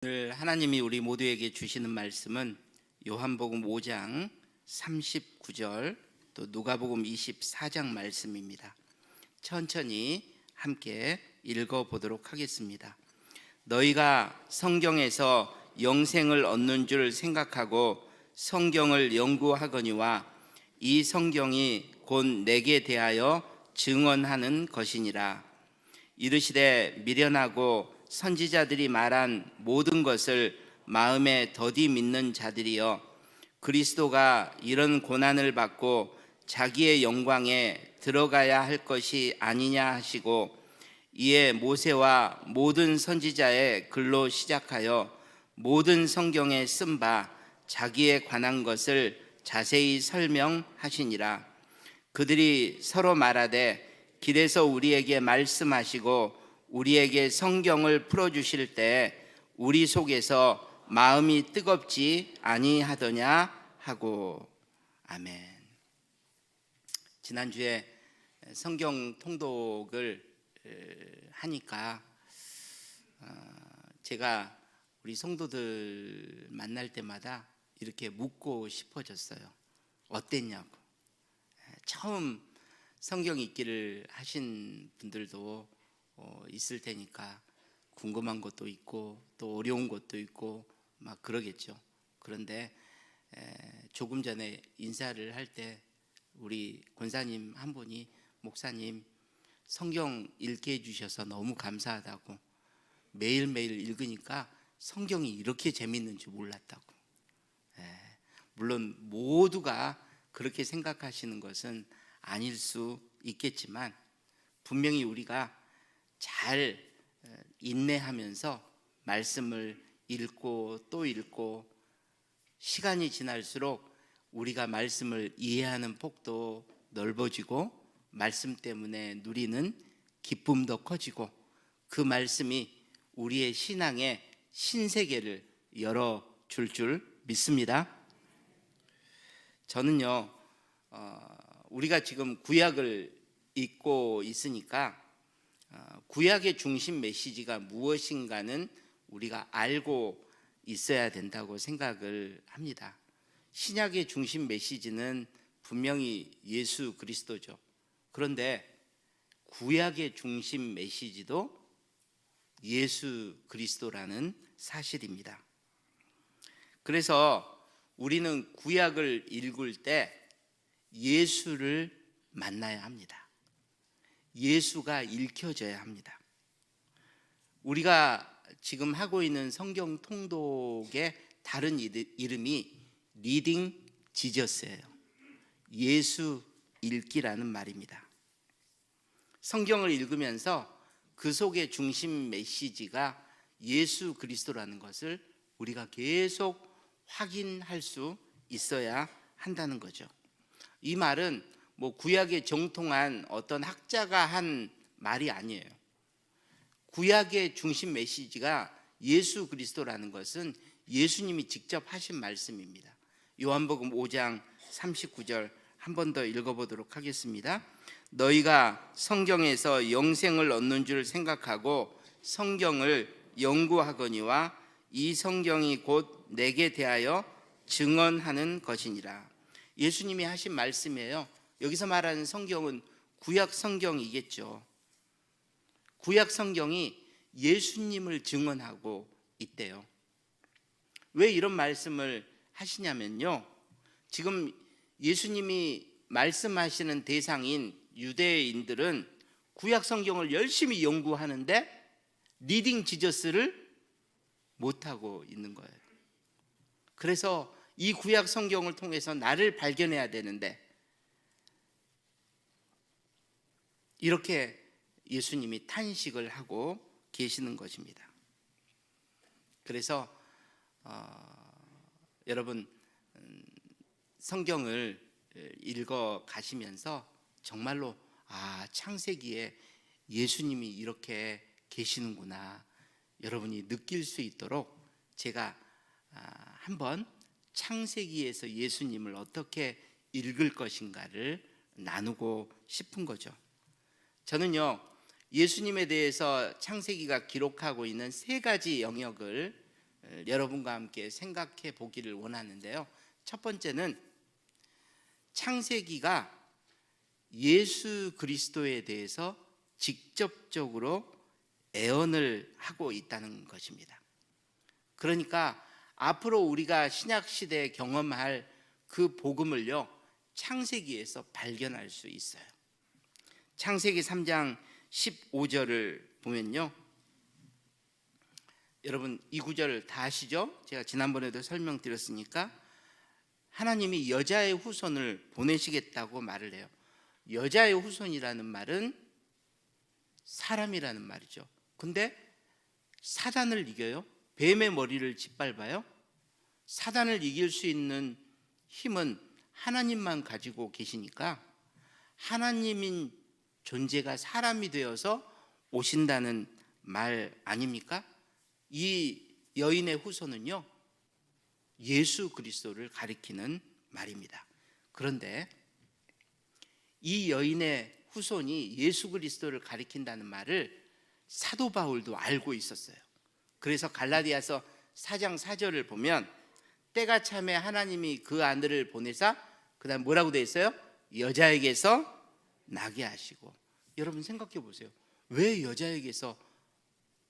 오늘 하나님이 우리 모두에게 주시는 말씀은 요한복음 5장 39절 또 누가복음 24장 말씀입니다. 천천히 함께 읽어보도록 하겠습니다. 너희가 성경에서 영생을 얻는 줄 생각하고 성경을 연구하거니와 이 성경이 곧 내게 대하여 증언하는 것이니라. 이르시되 미련하고 선지자들이 말한 모든 것을 마음에 더디 믿는 자들이여, 그리스도가 이런 고난을 받고 자기의 영광에 들어가야 할 것이 아니냐 하시고, 이에 모세와 모든 선지자의 글로 시작하여 모든 성경에 쓴 바 자기에 관한 것을 자세히 설명하시니라. 그들이 서로 말하되 길에서 우리에게 말씀하시고 우리에게 성경을 풀어주실 때 우리 속에서 마음이 뜨겁지 아니하더냐 하고. 아멘. 지난주에 성경 통독을 하니까 제가 우리 성도들 만날 때마다 이렇게 묻고 싶어졌어요. 어땠냐고. 처음 성경 읽기를 하신 분들도 있을 테니까 궁금한 것도 있고 또 어려운 것도 있고 막 그러겠죠. 그런데 조금 전에 인사를 할 때 우리 권사님 한 분이 목사님 성경 읽게 해주셔서 너무 감사하다고, 매일매일 읽으니까 성경이 이렇게 재밌는 줄 몰랐다고. 물론 모두가 그렇게 생각하시는 것은 아닐 수 있겠지만 분명히 우리가 잘 인내하면서 말씀을 읽고 또 읽고 시간이 지날수록 우리가 말씀을 이해하는 폭도 넓어지고 말씀 때문에 누리는 기쁨도 커지고 그 말씀이 우리의 신앙의 신세계를 열어줄 줄 믿습니다. 저는요, 우리가 지금 구약을 읽고 있으니까 구약의 중심 메시지가 무엇인가는 우리가 알고 있어야 된다고 생각을 합니다. 신약의 중심 메시지는 분명히 예수 그리스도죠. 그런데 구약의 중심 메시지도 예수 그리스도라는 사실입니다. 그래서 우리는 구약을 읽을 때 예수를 만나야 합니다. 예수가 읽혀져야 합니다. 우리가 지금 하고 있는 성경 통독의 다른 이름이 리딩 지저스예요. 예수 읽기라는 말입니다. 성경을 읽으면서 그 속의 중심 메시지가 예수 그리스도라는 것을 우리가 계속 확인할 수 있어야 한다는 거죠. 이 말은 구약에 정통한 어떤 학자가 한 말이 아니에요. 구약의 중심 메시지가 예수 그리스도라는 것은 예수님이 직접 하신 말씀입니다. 요한복음 5장 39절 한 번 더 읽어보도록 하겠습니다. 너희가 성경에서 영생을 얻는 줄 생각하고 성경을 연구하거니와 이 성경이 곧 내게 대하여 증언하는 것이니라. 예수님이 하신 말씀이에요. 여기서 말하는 성경은 구약 성경이겠죠. 구약 성경이 예수님을 증언하고 있대요. 왜 이런 말씀을 하시냐면요, 지금 예수님이 말씀하시는 대상인 유대인들은 구약 성경을 열심히 연구하는데 리딩 지저스를 못하고 있는 거예요. 그래서 이 구약 성경을 통해서 나를 발견해야 되는데 이렇게 예수님이 탄식을 하고 계시는 것입니다. 그래서 여러분 성경을 읽어 가시면서 정말로 창세기에 예수님이 이렇게 계시는구나 여러분이 느낄 수 있도록 제가 한번 창세기에서 예수님을 어떻게 읽을 것인가를 나누고 싶은 거죠. 저는요, 예수님에 대해서 창세기가 기록하고 있는 세 가지 영역을 여러분과 함께 생각해 보기를 원하는데요. 첫 번째는 창세기가 예수 그리스도에 대해서 직접적으로 애언을 하고 있다는 것입니다. 그러니까 앞으로 우리가 신약 시대에 경험할 그 복음을요, 창세기에서 발견할 수 있어요. 창세기 3장 15절을 보면요, 여러분 이 구절 다 아시죠? 제가 지난번에도 설명드렸으니까 하나님이 여자의 후손을 보내시겠다고 말을 해요. 여자의 후손이라는 말은 사람이라는 말이죠. 근데 사단을 이겨요? 뱀의 머리를 짓밟아요? 사단을 이길 수 있는 힘은 하나님만 가지고 계시니까 하나님인 존재가 사람이 되어서 오신다는 말 아닙니까? 이 여인의 후손은요, 예수 그리스도를 가리키는 말입니다. 그런데 이 여인의 후손이 예수 그리스도를 가리킨다는 말을 사도 바울도 알고 있었어요. 그래서 갈라디아서 4장 4절을 보면 때가 참에 하나님이 그 아들을 보내사 그 다음 뭐라고 되어 있어요? 여자에게서 나게 하시고. 여러분 생각해 보세요. 왜 여자에게서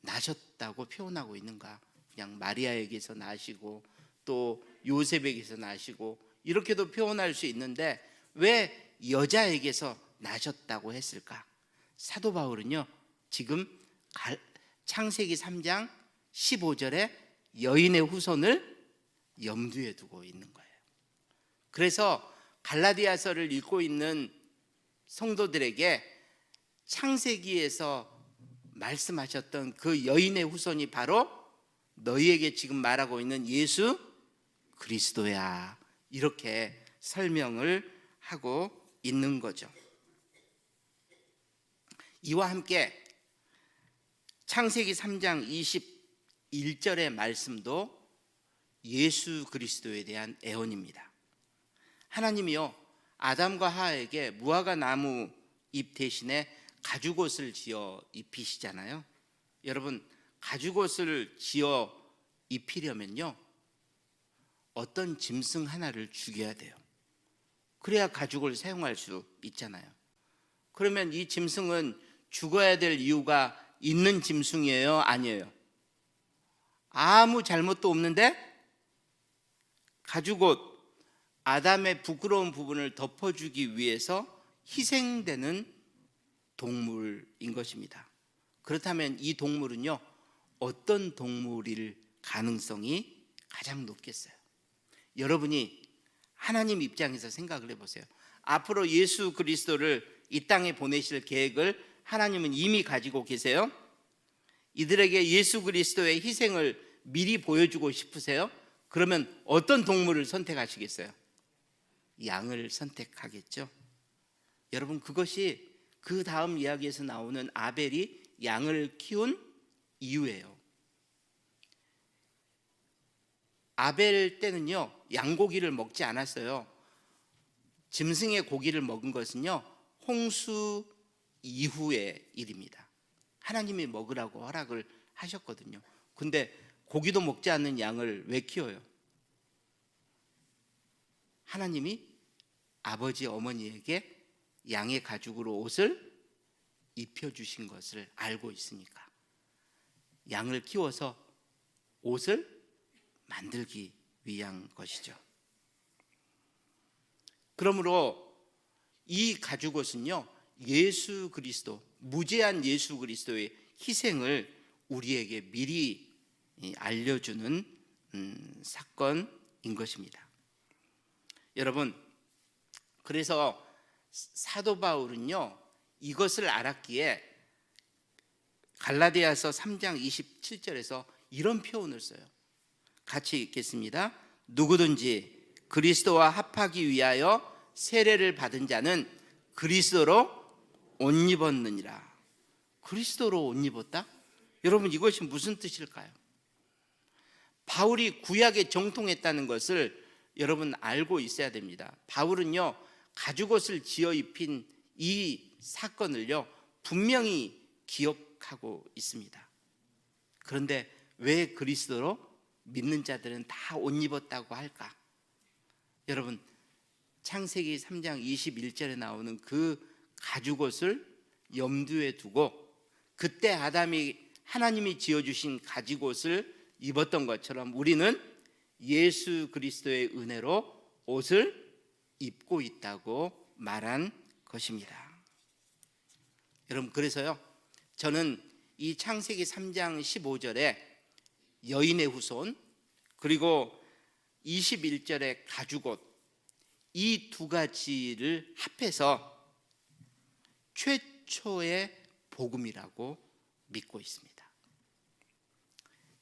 나셨다고 표현하고 있는가? 그냥 마리아에게서 나시고 또 요셉에게서 나시고 이렇게도 표현할 수 있는데 왜 여자에게서 나셨다고 했을까? 사도 바울은요, 지금 창세기 3장 15절에 여인의 후손을 염두에 두고 있는 거예요. 그래서 갈라디아서를 읽고 있는 성도들에게 창세기에서 말씀하셨던 그 여인의 후손이 바로 너희에게 지금 말하고 있는 예수 그리스도야, 이렇게 설명을 하고 있는 거죠. 이와 함께 창세기 3장 21절의 말씀도 예수 그리스도에 대한 애언입니다. 하나님이요, 아담과 하와에게 무화과 나무 잎 대신에 가죽옷을 지어 입히시잖아요. 여러분, 가죽옷을 지어 입히려면요, 어떤 짐승 하나를 죽여야 돼요. 그래야 가죽을 사용할 수 있잖아요. 그러면 이 짐승은 죽어야 될 이유가 있는 짐승이에요? 아니에요? 아무 잘못도 없는데 가죽옷, 아담의 부끄러운 부분을 덮어주기 위해서 희생되는 동물인 것입니다. 그렇다면 이 동물은요, 어떤 동물일 가능성이 가장 높겠어요? 여러분이 하나님 입장에서 생각을 해보세요. 앞으로 예수 그리스도를 이 땅에 보내실 계획을 하나님은 이미 가지고 계세요. 이들에게 예수 그리스도의 희생을 미리 보여주고 싶으세요? 그러면 어떤 동물을 선택하시겠어요? 양을 선택하겠죠. 여러분, 그것이 그 다음 이야기에서 나오는 아벨이 양을 키운 이유예요. 아벨 때는요, 양고기를 먹지 않았어요. 짐승의 고기를 먹은 것은요, 홍수 이후의 일입니다. 하나님이 먹으라고 허락을 하셨거든요. 근데 고기도 먹지 않는 양을 왜 키워요? 하나님이 아버지 어머니에게 양의 가죽으로 옷을 입혀주신 것을 알고 있으니까 양을 키워서 옷을 만들기 위한 것이죠. 그러므로 이 가죽옷은요, 예수 그리스도, 무제한 예수 그리스도의 희생을 우리에게 미리 알려주는 사건인 것입니다. 여러분, 그래서 사도 바울은요, 이것을 알았기에 갈라디아서 3장 27절에서 이런 표현을 써요. 같이 읽겠습니다. 누구든지 그리스도와 합하기 위하여 세례를 받은 자는 그리스도로 옷 입었느니라. 그리스도로 옷 입었다? 여러분, 이것이 무슨 뜻일까요? 바울이 구약에 정통했다는 것을 여러분 알고 있어야 됩니다. 바울은요, 가죽옷을 지어 입힌 이 사건을요, 분명히 기억하고 있습니다. 그런데 왜 그리스도로 믿는 자들은 다 옷 입었다고 할까? 여러분, 창세기 3장 21절에 나오는 그 가죽옷을 염두에 두고 그때 하나님이 지어주신 가죽옷을 입었던 것처럼 우리는 예수 그리스도의 은혜로 옷을 입고 있다고 말한 것입니다. 여러분, 그래서요, 저는 이 창세기 3장 15절에 여인의 후손, 그리고 21절의 가죽옷, 이 두 가지를 합해서 최초의 복음이라고 믿고 있습니다.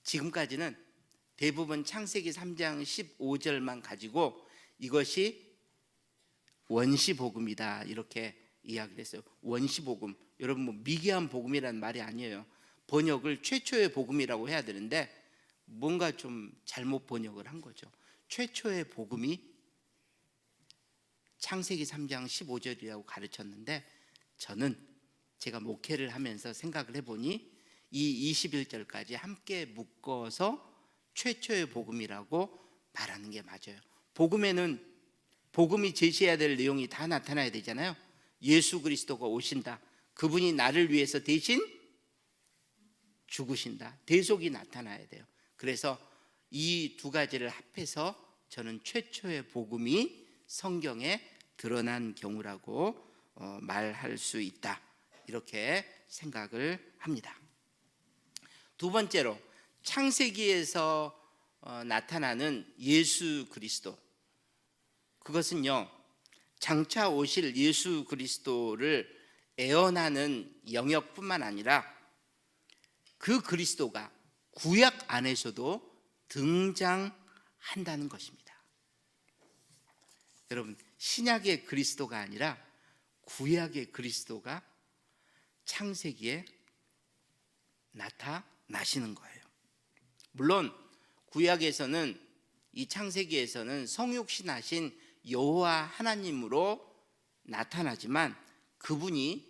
지금까지는 대부분 창세기 3장 15절만 가지고 이것이 원시복음이다 이렇게 이야기를 했어요. 원시복음, 여러분 뭐 미개한 복음이라는 말이 아니에요. 번역을 최초의 복음이라고 해야 되는데 뭔가 좀 잘못 번역을 한 거죠. 최초의 복음이 창세기 3장 15절이라고 가르쳤는데, 저는 제가 목회를 하면서 생각을 해보니 이 21절까지 함께 묶어서 최초의 복음이라고 말하는 게 맞아요. 복음에는 복음이 제시해야 될 내용이 다 나타나야 되잖아요. 예수 그리스도가 오신다, 그분이 나를 위해서 대신 죽으신다, 대속이 나타나야 돼요. 그래서 이 두 가지를 합해서 저는 최초의 복음이 성경에 드러난 경우라고 말할 수 있다 이렇게 생각을 합니다. 두 번째로 창세기에서 나타나는 예수 그리스도, 그것은요 장차 오실 예수 그리스도를 애언하는 영역뿐만 아니라 그 그리스도가 구약 안에서도 등장한다는 것입니다. 여러분, 신약의 그리스도가 아니라 구약의 그리스도가 창세기에 나타나시는 거예요. 물론 구약에서는, 이 창세기에서는 성육신하신 여호와 하나님으로 나타나지만 그분이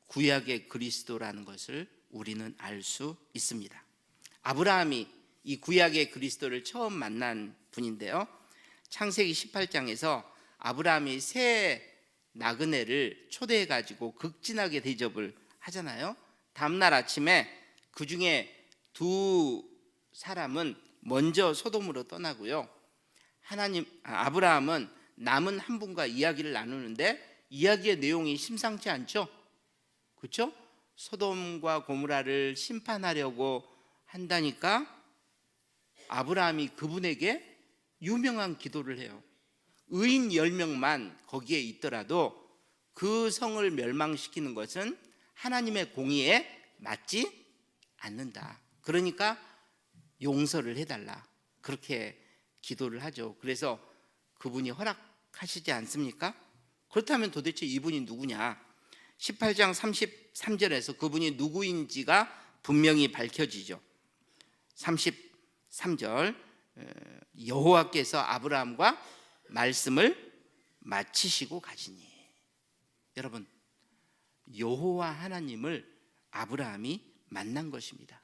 구약의 그리스도라는 것을 우리는 알 수 있습니다. 아브라함이 이 구약의 그리스도를 처음 만난 분인데요, 창세기 18장에서 아브라함이 새 나그네를 초대해 가지고 극진하게 대접을 하잖아요. 다음날 아침에 그 중에 두 사람은 먼저 소돔으로 떠나고요, 아브라함은 남은 한 분과 이야기를 나누는데 이야기의 내용이 심상치 않죠. 그렇죠? 소돔과 고모라를 심판하려고 한다니까 아브라함이 그분에게 유명한 기도를 해요. 의인 10명만 거기에 있더라도 그 성을 멸망시키는 것은 하나님의 공의에 맞지 않는다. 그러니까 용서를 해달라, 그렇게 기도를 하죠. 그래서 그분이 허락하시지 않습니까? 그렇다면 도대체 이분이 누구냐? 18장 33절에서 그분이 누구인지가 분명히 밝혀지죠. 33절, 여호와께서 아브라함과 말씀을 마치시고 가시니. 여러분, 여호와 하나님을 아브라함이 만난 것입니다.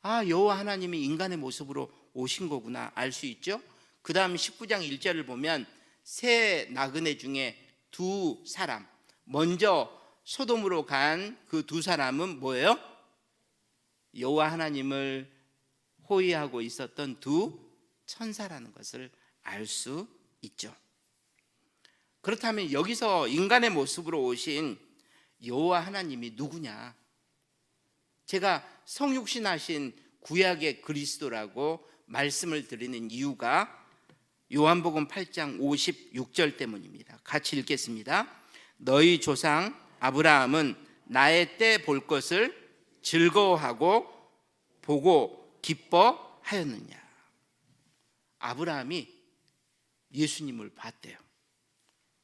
아, 여호와 하나님이 인간의 모습으로 오신 거구나 알 수 있죠. 그 다음 19장 1절을 보면 세 나그네 중에 두 사람, 먼저 소돔으로 간 그 두 사람은 뭐예요? 여호와 하나님을 호위하고 있었던 두 천사라는 것을 알 수 있죠. 그렇다면 여기서 인간의 모습으로 오신 여호와 하나님이 누구냐? 제가 성육신하신 구약의 그리스도라고 말씀을 드리는 이유가 요한복음 8장 56절 때문입니다. 같이 읽겠습니다. 너희 조상 아브라함은 나의 때 볼 것을 즐거워하고 보고 기뻐하였느냐. 아브라함이 예수님을 봤대요.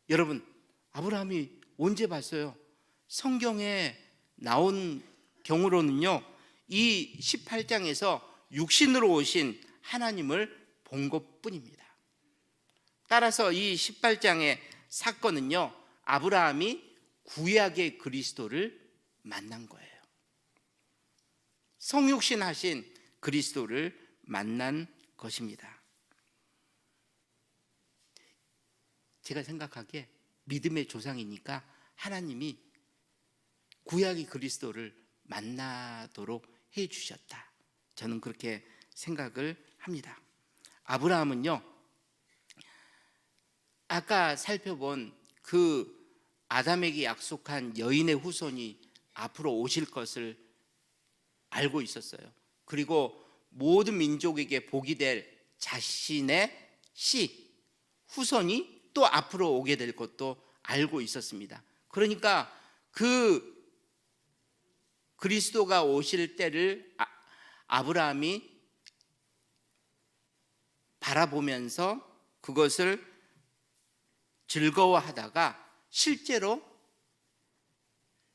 여러분, 아브라함이 언제 봤어요? 성경에 나온 경우로는요, 이 18장에서 육신으로 오신 하나님을 본 것뿐입니다. 따라서 이 18장의 사건은요, 아브라함이 구약의 그리스도를 만난 거예요. 성육신하신 그리스도를 만난 것입니다. 제가 생각하기에 믿음의 조상이니까 하나님이 구약의 그리스도를 만나도록 해 주셨다. 저는 그렇게 생각을 합니다. 아브라함은요, 아까 살펴본 그 아담에게 약속한 여인의 후손이 앞으로 오실 것을 알고 있었어요. 그리고 모든 민족에게 복이 될 자신의 씨, 후손이 또 앞으로 오게 될 것도 알고 있었습니다. 그러니까 그 그리스도가 오실 때를 아브라함이 바라보면서 그것을 즐거워하다가 실제로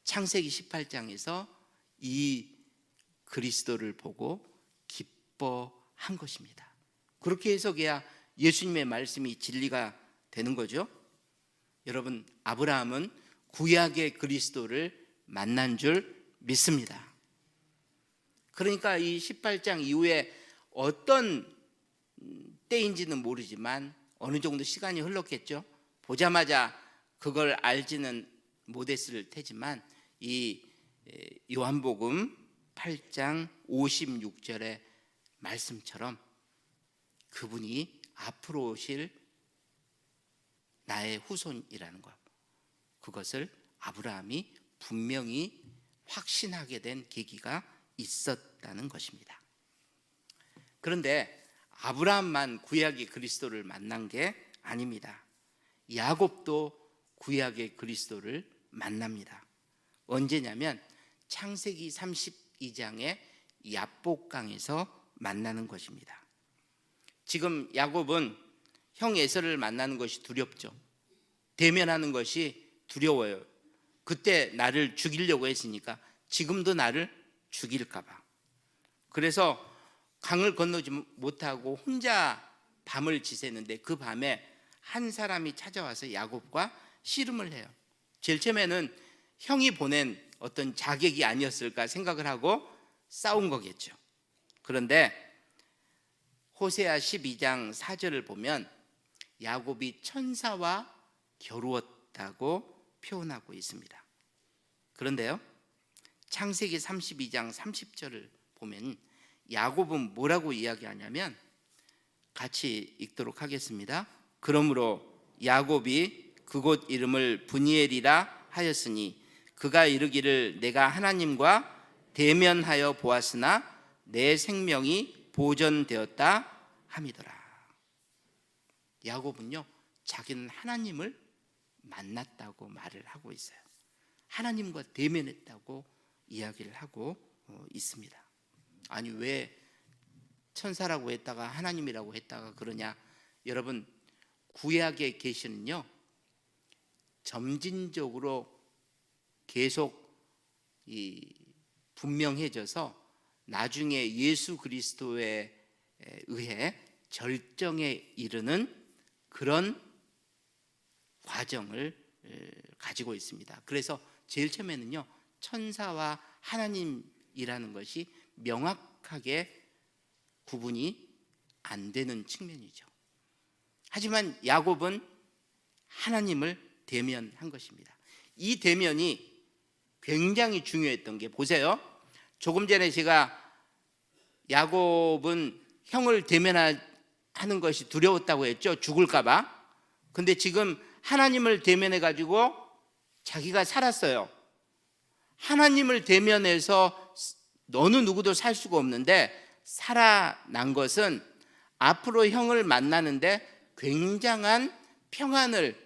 창세기 18장에서 이 그리스도를 보고 기뻐한 것입니다. 그렇게 해석해야 예수님의 말씀이 진리가 되는 거죠. 여러분, 아브라함은 구약의 그리스도를 만난 줄 믿습니다. 그러니까 이 18장 이후에 어떤 때인지는 모르지만 어느 정도 시간이 흘렀겠죠. 보자마자 그걸 알지는 못했을 테지만 이 요한복음 8장 56절의 말씀처럼 그분이 앞으로 오실 나의 후손이라는 것, 그것을 아브라함이 분명히 확신하게 된 계기가 있었다는 것입니다. 그런데 아브라함만 구약의 그리스도를 만난 게 아닙니다. 야곱도 구약의 그리스도를 만납니다. 언제냐면 창세기 32장의 야복강에서 만나는 것입니다. 지금 야곱은 형 에서를 만나는 것이 두렵죠. 대면하는 것이 두려워요. 그때 나를 죽이려고 했으니까 지금도 나를 죽일까 봐. 그래서 강을 건너지 못하고 혼자 밤을 지새는데 그 밤에 한 사람이 찾아와서 야곱과 씨름을 해요. 제일 처음에는 형이 보낸 어떤 자객이 아니었을까 생각을 하고 싸운 거겠죠. 그런데 호세아 12장 4절을 보면 야곱이 천사와 겨루었다고 표현하고 있습니다. 그런데요, 창세기 32장 30절을 보면 야곱은 뭐라고 이야기하냐면, 같이 읽도록 하겠습니다. 그러므로 야곱이 그곳 이름을 브니엘이라 하였으니 그가 이르기를 내가 하나님과 대면하여 보았으나 내 생명이 보존되었다 함이더라. 야곱은요, 자기는 하나님을 만났다고 말을 하고 있어요. 하나님과 대면했다고 이야기를 하고 있습니다. 아니, 왜 천사라고 했다가 하나님이라고 했다가 그러냐? 여러분, 구약의 계시는요, 점진적으로 계속 분명해져서 나중에 예수 그리스도에 의해 절정에 이르는 그런 과정을 가지고 있습니다. 그래서 제일 처음에는요, 천사와 하나님이라는 것이 명확하게 구분이 안 되는 측면이죠. 하지만 야곱은 하나님을 대면한 것입니다. 이 대면이 굉장히 중요했던 게, 보세요. 조금 전에 제가 야곱은 형을 대면하는 것이 두려웠다고 했죠. 죽을까 봐. 근데 지금 하나님을 대면해 가지고 자기가 살았어요. 하나님을 대면해서 어느 누구도 살 수가 없는데 살아난 것은 앞으로 형을 만나는데 굉장한 평안을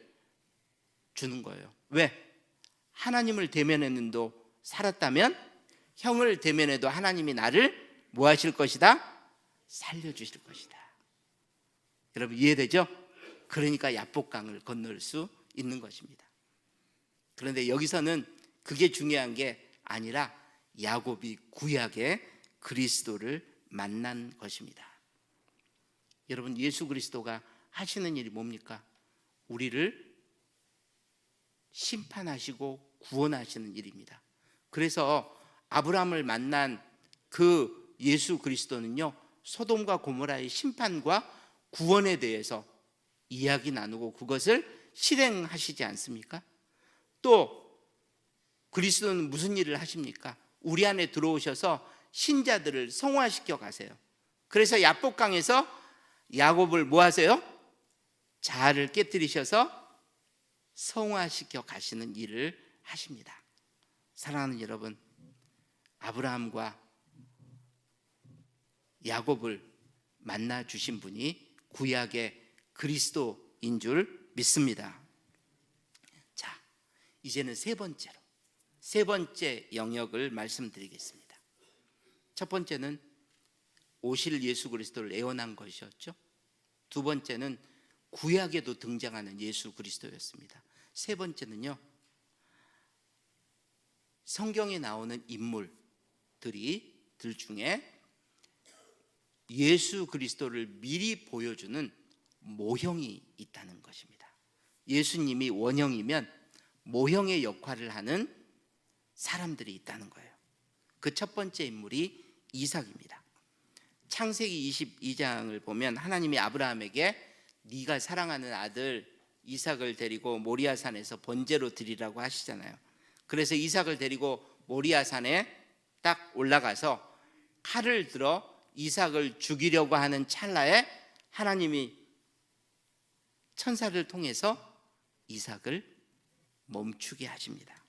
주는 거예요. 왜? 하나님을 대면했는도 살았다면 형을 대면해도 하나님이 나를 뭐 하실 것이다? 살려주실 것이다. 여러분, 이해되죠? 그러니까 야복강을 건널 수 있는 것입니다. 그런데 여기서는 그게 중요한 게 아니라 야곱이 구약의 그리스도를 만난 것입니다. 여러분, 예수 그리스도가 하시는 일이 뭡니까? 우리를 심판하시고 구원하시는 일입니다. 그래서 아브라함을 만난 그 예수 그리스도는요, 소돔과 고모라의 심판과 구원에 대해서 이야기 나누고 그것을 실행하시지 않습니까? 또 그리스도는 무슨 일을 하십니까? 우리 안에 들어오셔서 신자들을 성화시켜 가세요. 그래서 야복강에서 야곱을 뭐 하세요? 자아를 깨뜨리셔서 성화시켜 가시는 일을 하십니다. 사랑하는 여러분, 아브라함과 야곱을 만나 주신 분이 구약의 그리스도인 줄 믿습니다. 자, 이제는 세 번째 영역을 말씀드리겠습니다. 첫 번째는 오실 예수 그리스도를 예언한 것이었죠. 두 번째는 구약에도 등장하는 예수 그리스도였습니다. 세 번째는요, 성경에 나오는 인물들 중에 예수 그리스도를 미리 보여주는 모형이 있다는 것입니다. 예수님이 원형이면 모형의 역할을 하는 사람들이 있다는 거예요. 그 첫 번째 인물이 이삭입니다. 창세기 22장을 보면 하나님이 아브라함에게 네가 사랑하는 아들 이삭을 데리고 모리아산에서 번제로 드리라고 하시잖아요. 그래서 이삭을 데리고 모리아산에 딱 올라가서 칼을 들어 이삭을 죽이려고 하는 찰나에 하나님이 천사를 통해서 이삭을 멈추게 하십니다.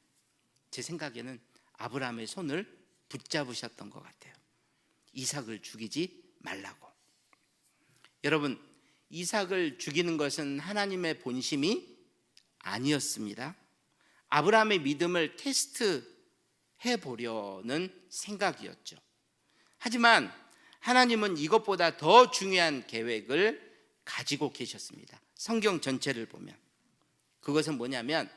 제 생각에는 아브라함의 손을 붙잡으셨던 것 같아요. 이삭을 죽이지 말라고. 여러분, 이삭을 죽이는 것은 하나님의 본심이 아니었습니다. 아브라함의 믿음을 테스트해 보려는 생각이었죠. 하지만 하나님은 이것보다 더 중요한 계획을 가지고 계셨습니다. 성경 전체를 보면 그것은 뭐냐면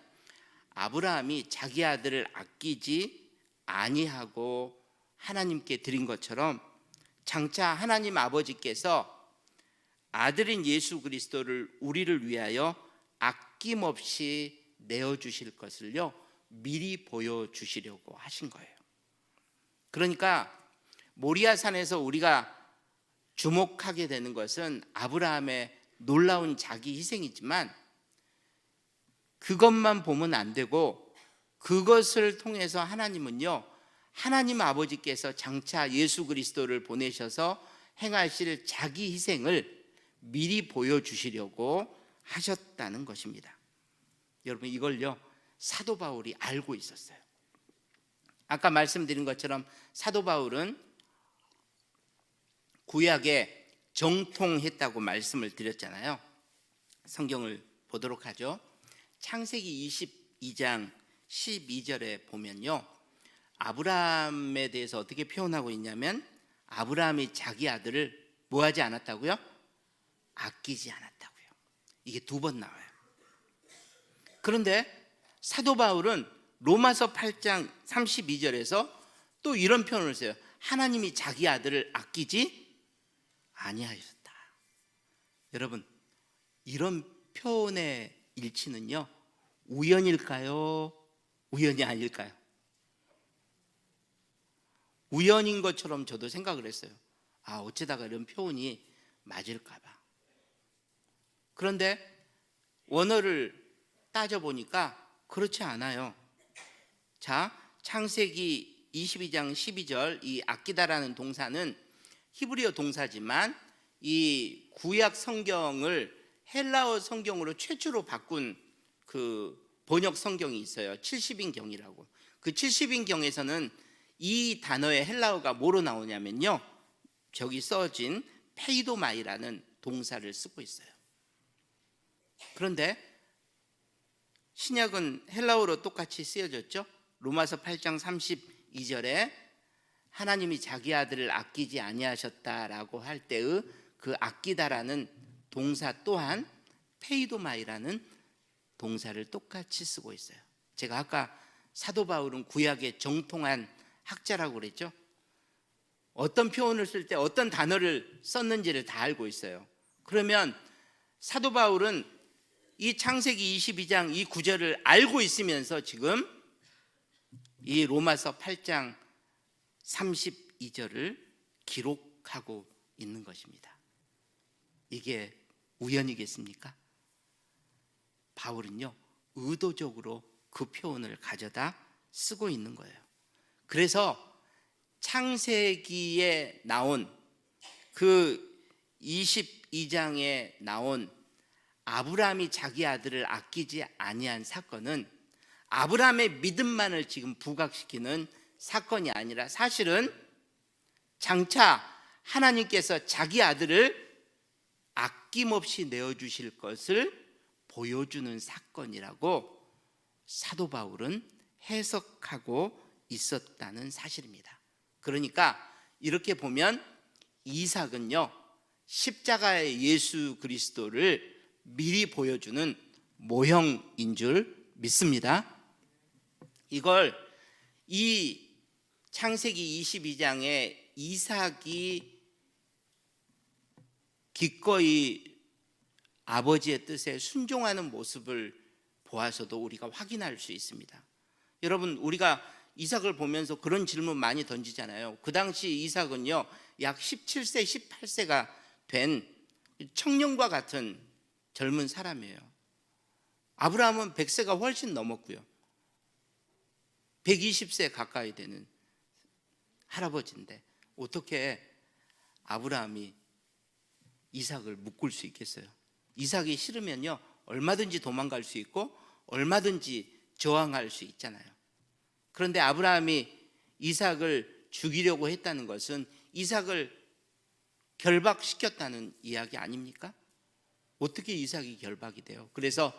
아브라함이 자기 아들을 아끼지 아니하고 하나님께 드린 것처럼 장차 하나님 아버지께서 아들인 예수 그리스도를 우리를 위하여 아낌없이 내어주실 것을요 미리 보여주시려고 하신 거예요. 그러니까 모리아산에서 우리가 주목하게 되는 것은 아브라함의 놀라운 자기 희생이지만 그것만 보면 안 되고 그것을 통해서 하나님은요 하나님 아버지께서 장차 예수 그리스도를 보내셔서 행하실 자기 희생을 미리 보여주시려고 하셨다는 것입니다. 여러분, 이걸요 사도 바울이 알고 있었어요. 아까 말씀드린 것처럼 사도 바울은 구약에 정통했다고 말씀을 드렸잖아요. 성경을 보도록 하죠. 창세기 22장 12절에 보면요 아브라함에 대해서 어떻게 표현하고 있냐면 아브라함이 자기 아들을 뭐하지 않았다고요? 아끼지 않았다고요. 이게 두 번 나와요. 그런데 사도 바울은 로마서 8장 32절에서 또 이런 표현을 써요. 하나님이 자기 아들을 아끼지 아니하셨다. 여러분, 이런 표현의 일치는요 우연일까요? 우연이 아닐까요? 우연인 것처럼 저도 생각을 했어요. 어쩌다가 이런 표현이 맞을까 봐. 그런데 원어를 따져보니까 그렇지 않아요. 자, 창세기 22장 12절 이 아끼다라는 동사는 히브리어 동사지만 이 구약 성경을 헬라어 성경으로 최초로 바꾼 그 번역 성경이 있어요. 70인경이라고. 그 70인경에서는 이 단어의 헬라어가 뭐로 나오냐면요 저기 써진 페이도마이라는 동사를 쓰고 있어요. 그런데 신약은 헬라어로 똑같이 쓰여졌죠. 로마서 8장 32절에 하나님이 자기 아들을 아끼지 아니하셨다라고 할 때의 그 아끼다라는 동사 또한 페이도마이라는 동사를 똑같이 쓰고 있어요. 제가 아까 사도 바울은 구약의 정통한 학자라고 그랬죠. 어떤 표현을 쓸 때 어떤 단어를 썼는지를 다 알고 있어요. 그러면 사도 바울은 이 창세기 22장 이 구절을 알고 있으면서 지금 이 로마서 8장 32절을 기록하고 있는 것입니다. 이게 우연이겠습니까? 바울은요, 의도적으로 그 표현을 가져다 쓰고 있는 거예요. 그래서 창세기에 나온 그 22장에 나온 아브라함이 자기 아들을 아끼지 아니한 사건은 아브라함의 믿음만을 지금 부각시키는 사건이 아니라 사실은 장차 하나님께서 자기 아들을 아낌없이 내어주실 것을 보여주는 사건이라고 사도 바울은 해석하고 있었다는 사실입니다. 그러니까 이렇게 보면 이삭은요, 십자가의 예수 그리스도를 미리 보여주는 모형인 줄 믿습니다. 이걸 이 창세기 22장에 이삭이 기꺼이 아버지의 뜻에 순종하는 모습을 보아서도 우리가 확인할 수 있습니다. 여러분, 우리가 이삭을 보면서 그런 질문 많이 던지잖아요. 그 당시 이삭은요, 약 17세, 18세가 된 청년과 같은 젊은 사람이에요. 아브라함은 100세가 훨씬 넘었고요, 120세 가까이 되는 할아버지인데 어떻게 아브라함이 이삭을 묶을 수 있겠어요? 이삭이 싫으면요, 얼마든지 도망갈 수 있고 얼마든지 저항할 수 있잖아요. 그런데 아브라함이 이삭을 죽이려고 했다는 것은 이삭을 결박시켰다는 이야기 아닙니까? 어떻게 이삭이 결박이 돼요? 그래서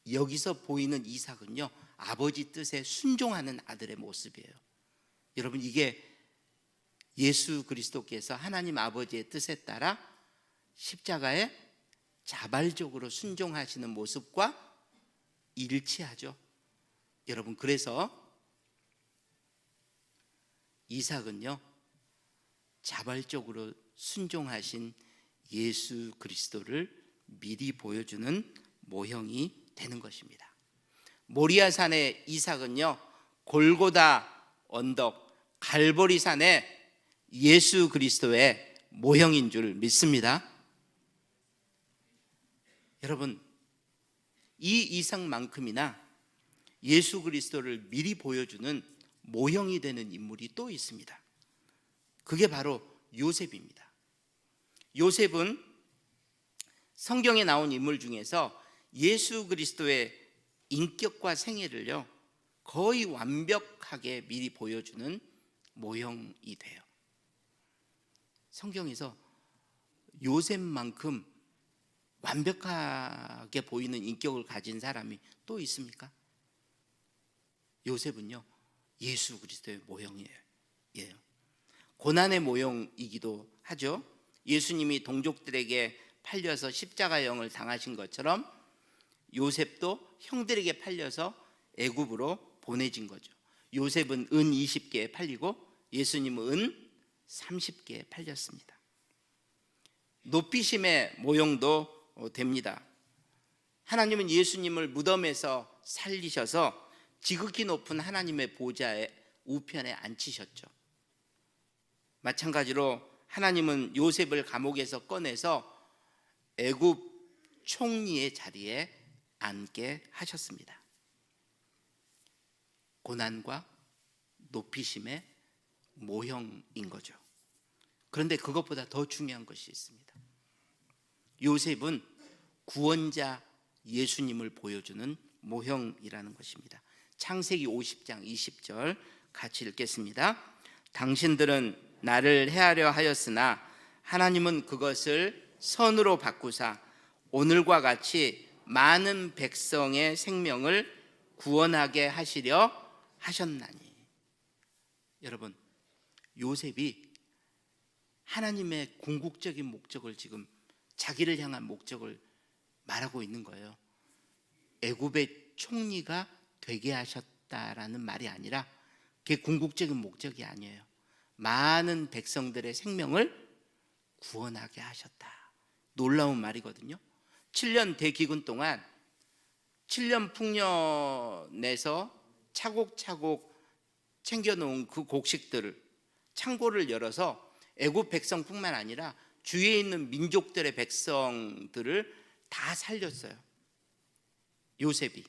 여기서 보이는 이삭은요, 아버지 뜻에 순종하는 아들의 모습이에요. 여러분, 이게 예수 그리스도께서 하나님 아버지의 뜻에 따라 십자가에 자발적으로 순종하시는 모습과 일치하죠. 여러분, 그래서 이삭은요, 자발적으로 순종하신 예수 그리스도를 미리 보여주는 모형이 되는 것입니다. 모리아산의 이삭은요, 골고다 언덕 갈보리산의 예수 그리스도의 모형인 줄 믿습니다. 여러분, 이 이삭만큼이나 예수 그리스도를 미리 보여주는 모형이 되는 인물이 또 있습니다. 그게 바로 요셉입니다. 요셉은 성경에 나온 인물 중에서 예수 그리스도의 인격과 생애를요, 거의 완벽하게 미리 보여주는 모형이 돼요. 성경에서 요셉만큼 완벽하게 보이는 인격을 가진 사람이 또 있습니까? 요셉은요, 예수 그리스도의 모형이에요. 고난의 모형이기도 하죠. 예수님이 동족들에게 팔려서 십자가형을 당하신 것처럼 요셉도 형들에게 팔려서 애굽으로 보내진 거죠. 요셉은 은 20개에 팔리고 예수님은 은 30개에 팔렸습니다. 높이심의 모형도 됩니다. 하나님은 예수님을 무덤에서 살리셔서 지극히 높은 하나님의 보좌의 우편에 앉히셨죠. 마찬가지로 하나님은 요셉을 감옥에서 꺼내서 애굽 총리의 자리에 앉게 하셨습니다. 고난과 높이심의 모형인 거죠. 그런데 그것보다 더 중요한 것이 있습니다. 요셉은 구원자 예수님을 보여주는 모형이라는 것입니다. 창세기 50장 20절 같이 읽겠습니다. 당신들은 나를 해하려 하였으나 하나님은 그것을 선으로 바꾸사 오늘과 같이 많은 백성의 생명을 구원하게 하시려 하셨나니. 여러분, 요셉이 하나님의 궁극적인 목적을, 지금 자기를 향한 목적을 말하고 있는 거예요. 애굽의 총리가 되게 하셨다라는 말이 아니라 그게 궁극적인 목적이 아니에요. 많은 백성들의 생명을 구원하게 하셨다. 놀라운 말이거든요. 7년 대기근 동안 7년 풍년에서 차곡차곡 챙겨놓은 그 곡식들을, 창고를 열어서 애굽 백성뿐만 아니라 주위에 있는 민족들의 백성들을 다 살렸어요. 요셉이.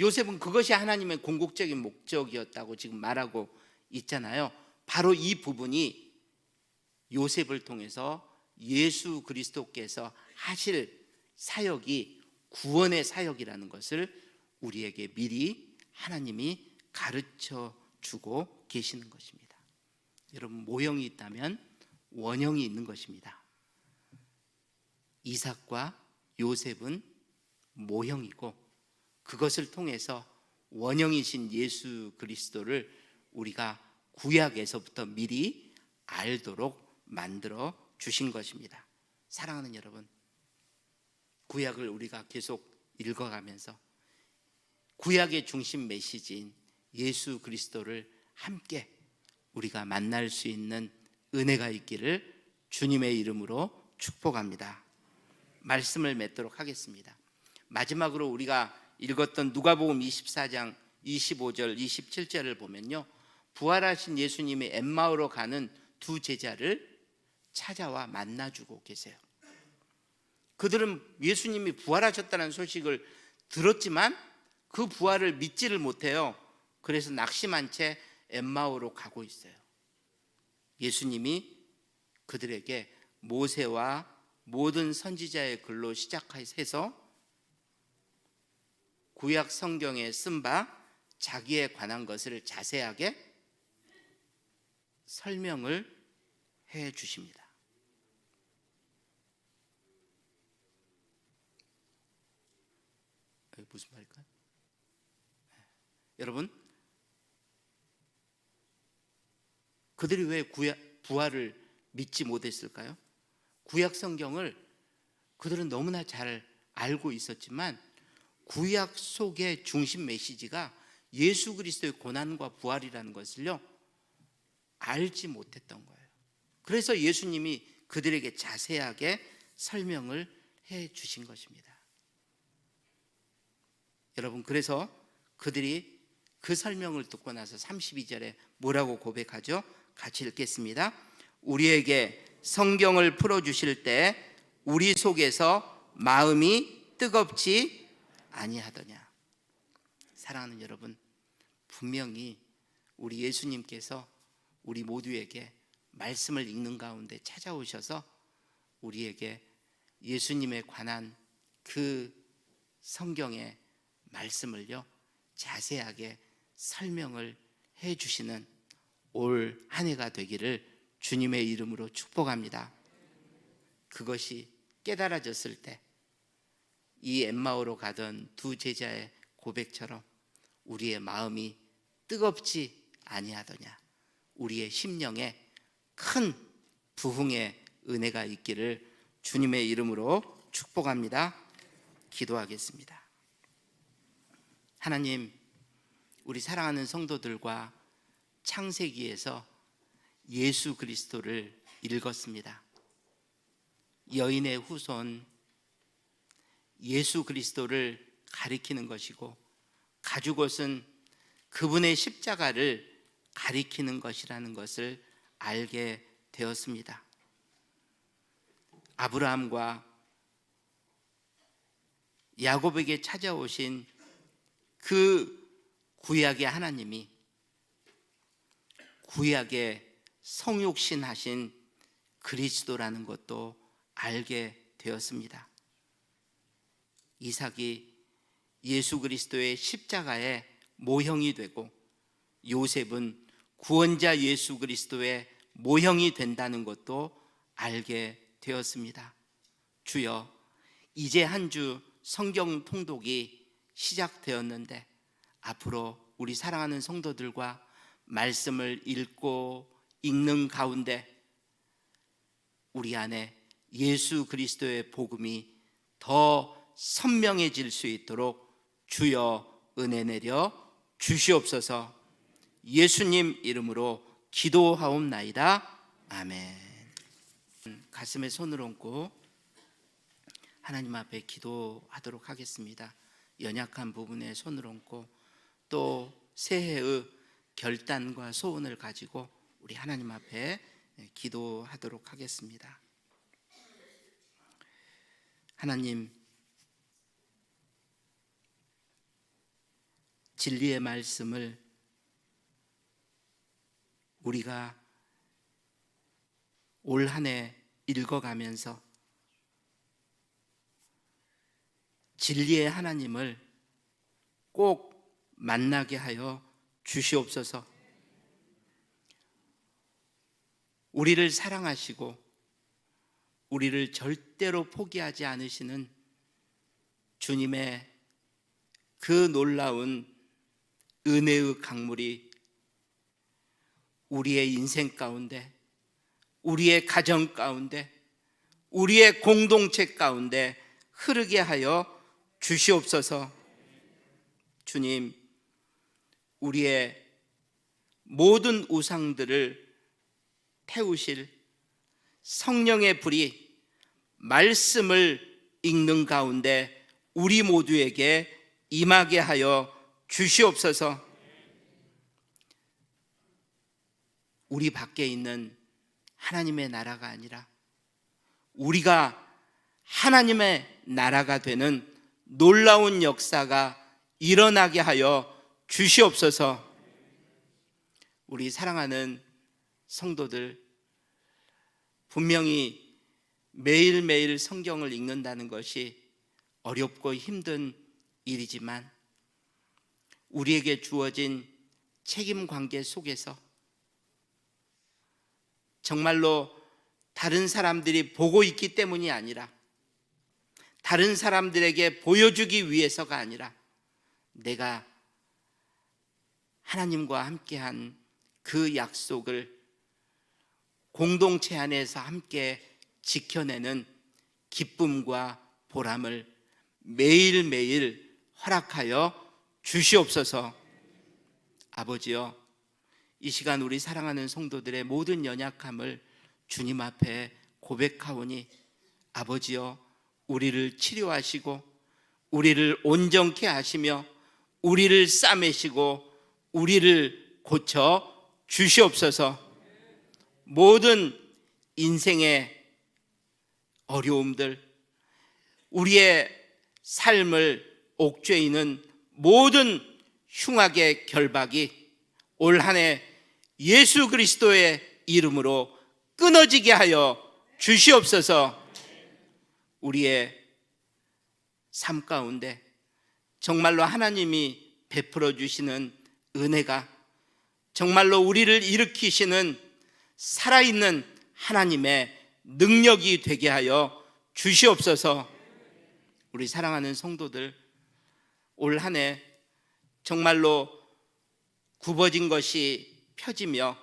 요셉은 그것이 하나님의 궁극적인 목적이었다고 지금 말하고 있잖아요. 바로 이 부분이 요셉을 통해서 예수 그리스도께서 하실 사역이 구원의 사역이라는 것을 우리에게 미리 하나님이 가르쳐 주고 계시는 것입니다. 여러분, 모형이 있다면 원형이 있는 것입니다. 이삭과 요셉은 모형이고 그것을 통해서 원형이신 예수 그리스도를 우리가 구약에서부터 미리 알도록 만들어 주신 것입니다. 사랑하는 여러분, 구약을 우리가 계속 읽어가면서 구약의 중심 메시지인 예수 그리스도를 함께 우리가 만날 수 있는 은혜가 있기를 주님의 이름으로 축복합니다. 말씀을 맺도록 하겠습니다. 마지막으로 우리가 읽었던 누가복음 24장 25절 27절을 보면요, 부활하신 예수님이 엠마오로 가는 두 제자를 찾아와 만나주고 계세요. 그들은 예수님이 부활하셨다는 소식을 들었지만 그 부활을 믿지를 못해요. 그래서 낙심한 채 엠마오로 가고 있어요. 예수님이 그들에게 모세와 모든 선지자의 글로 시작해서 구약 성경에 쓴 바 자기에 관한 것을 자세하게 설명을 해 주십니다. 무슨 말일까요? 여러분, 그들이 왜 부활을 믿지 못했을까요? 구약 성경을 그들은 너무나 잘 알고 있었지만 구약 속의 중심 메시지가 예수 그리스도의 고난과 부활이라는 것을요 알지 못했던 거예요. 그래서 예수님이 그들에게 자세하게 설명을 해 주신 것입니다. 여러분, 그래서 그들이 그 설명을 듣고 나서 32절에 뭐라고 고백하죠? 같이 읽겠습니다. 우리에게 성경을 풀어주실 때 우리 속에서 마음이 뜨겁지 아니하더냐. 사랑하는 여러분, 분명히 우리 예수님께서 우리 모두에게 말씀을 읽는 가운데 찾아오셔서 우리에게 예수님에 관한 그 성경의 말씀을요 자세하게 설명을 해 주시는 올 한 해가 되기를 주님의 이름으로 축복합니다. 그것이 깨달아졌을 때 이 엠마오로 가던 두 제자의 고백처럼 우리의 마음이 뜨겁지 아니하더냐, 우리의 심령에 큰 부흥의 은혜가 있기를 주님의 이름으로 축복합니다. 기도하겠습니다. 하나님, 우리 사랑하는 성도들과 창세기에서 예수 그리스도를 읽었습니다. 여인의 후손 예수 그리스도를 가리키는 것이고 가죽옷은 그분의 십자가를 가리키는 것이라는 것을 알게 되었습니다. 아브라함과 야곱에게 찾아오신 그 구약의 하나님이 구약의 성육신 하신 그리스도라는 것도 알게 되었습니다. 이삭이 예수 그리스도의 십자가의 모형이 되고 요셉은 구원자 예수 그리스도의 모형이 된다는 것도 알게 되었습니다. 주여, 이제 한 주 성경 통독이 시작되었는데 앞으로 우리 사랑하는 성도들과 말씀을 읽고 읽는 가운데 우리 안에 예수 그리스도의 복음이 더 선명해질 수 있도록 주여 은혜 내려 주시옵소서. 예수님 이름으로 기도하옵나이다. 아멘. 가슴에 손을 얹고 하나님 앞에 기도하도록 하겠습니다. 연약한 부분에 손을 얹고 또 새해의 결단과 소원을 가지고 우리 하나님 앞에 기도하도록 하겠습니다. 하나님, 진리의 말씀을 우리가 올 한 해 읽어가면서 진리의 하나님을 꼭 만나게 하여 주시옵소서. 우리를 사랑하시고 우리를 절대로 포기하지 않으시는 주님의 그 놀라운 은혜의 강물이 우리의 인생 가운데, 우리의 가정 가운데, 우리의 공동체 가운데 흐르게 하여 주시옵소서. 주님, 우리의 모든 우상들을 태우실 성령의 불이 말씀을 읽는 가운데 우리 모두에게 임하게 하여 주시옵소서. 우리 밖에 있는 하나님의 나라가 아니라 우리가 하나님의 나라가 되는 놀라운 역사가 일어나게 하여 주시옵소서. 우리 사랑하는 성도들, 분명히 매일매일 성경을 읽는다는 것이 어렵고 힘든 일이지만 우리에게 주어진 책임 관계 속에서 정말로 다른 사람들이 보고 있기 때문이 아니라, 다른 사람들에게 보여주기 위해서가 아니라, 내가 하나님과 함께한 그 약속을 공동체 안에서 함께 지켜내는 기쁨과 보람을 매일매일 허락하여 주시옵소서. 아버지여, 이 시간 우리 사랑하는 성도들의 모든 연약함을 주님 앞에 고백하오니, 아버지여, 우리를 치료하시고 우리를 온전케 하시며 우리를 싸매시고 우리를 고쳐 주시옵소서. 모든 인생의 어려움들, 우리의 삶을 옥죄이는 모든 흉악의 결박이 올 한 해 예수 그리스도의 이름으로 끊어지게 하여 주시옵소서. 우리의 삶 가운데 정말로 하나님이 베풀어 주시는 은혜가 정말로 우리를 일으키시는 살아있는 하나님의 능력이 되게 하여 주시옵소서. 우리 사랑하는 성도들, 올 한 해 정말로 굽어진 것이 펴지며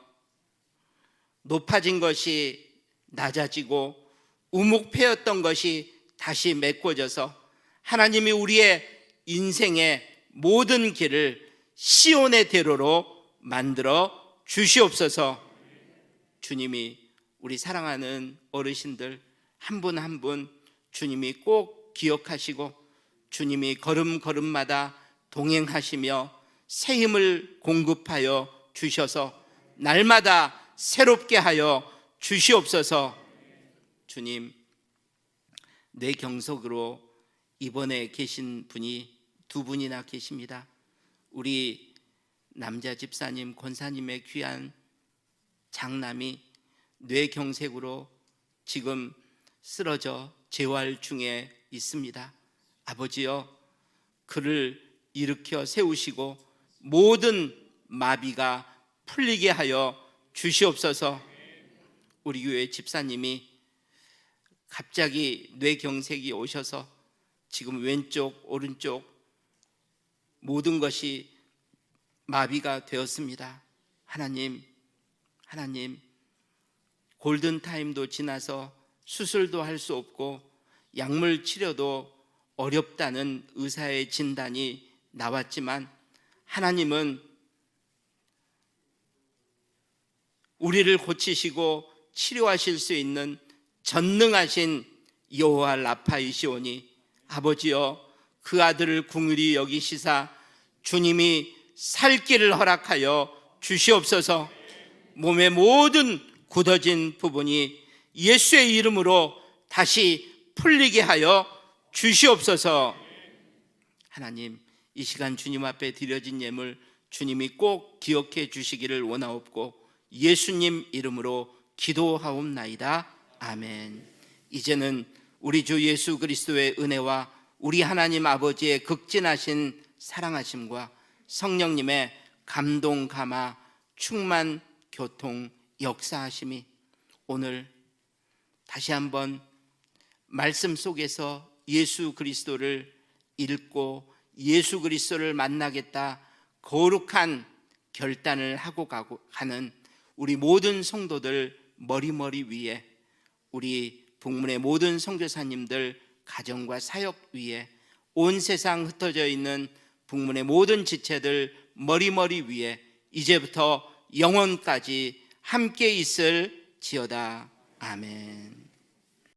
높아진 것이 낮아지고 우묵패였던 것이 다시 메꿔져서 하나님이 우리의 인생의 모든 길을 시온의 대로로 만들어 주시옵소서. 주님이 우리 사랑하는 어르신들 한 분 한 분 주님이 꼭 기억하시고 주님이 걸음걸음마다 동행하시며 새 힘을 공급하여 주셔서 날마다 새롭게 하여 주시옵소서. 주님, 뇌경색으로 입원해 계신 분이 두 분이나 계십니다. 우리 남자 집사님, 권사님의 귀한 장남이 뇌경색으로 지금 쓰러져 재활 중에 있습니다. 아버지여, 그를 일으켜 세우시고 모든 마비가 풀리게 하여 주시옵소서. 우리 교회 집사님이 갑자기 뇌경색이 오셔서 지금 왼쪽 오른쪽 모든 것이 마비가 되었습니다. 하나님, 골든타임도 지나서 수술도 할 수 없고 약물 치료도 어렵다는 의사의 진단이 나왔지만 하나님은 우리를 고치시고 치료하실 수 있는 전능하신 여호와 라파이시오니, 아버지여, 그 아들을 긍휼히 여기시사 주님이 살 길을 허락하여 주시옵소서. 몸의 모든 굳어진 부분이 예수의 이름으로 다시 풀리게 하여 주시옵소서. 하나님, 이 시간 주님 앞에 드려진 예물 주님이 꼭 기억해 주시기를 원하옵고 예수님 이름으로 기도하옵나이다. 아멘. 이제는 우리 주 예수 그리스도의 은혜와 우리 하나님 아버지의 극진하신 사랑하심과 성령님의 감동 감화 충만 교통 역사하심이 오늘 다시 한번 말씀 속에서 예수 그리스도를 읽고 예수 그리스도를 만나겠다 거룩한 결단을 하고 가는 우리 모든 성도들 머리머리 위에, 우리 북문의 모든 선교사님들 가정과 사역 위에, 온 세상 흩어져 있는 북문의 모든 지체들 머리머리 위에 이제부터 영원까지 함께 있을 지어다. 아멘.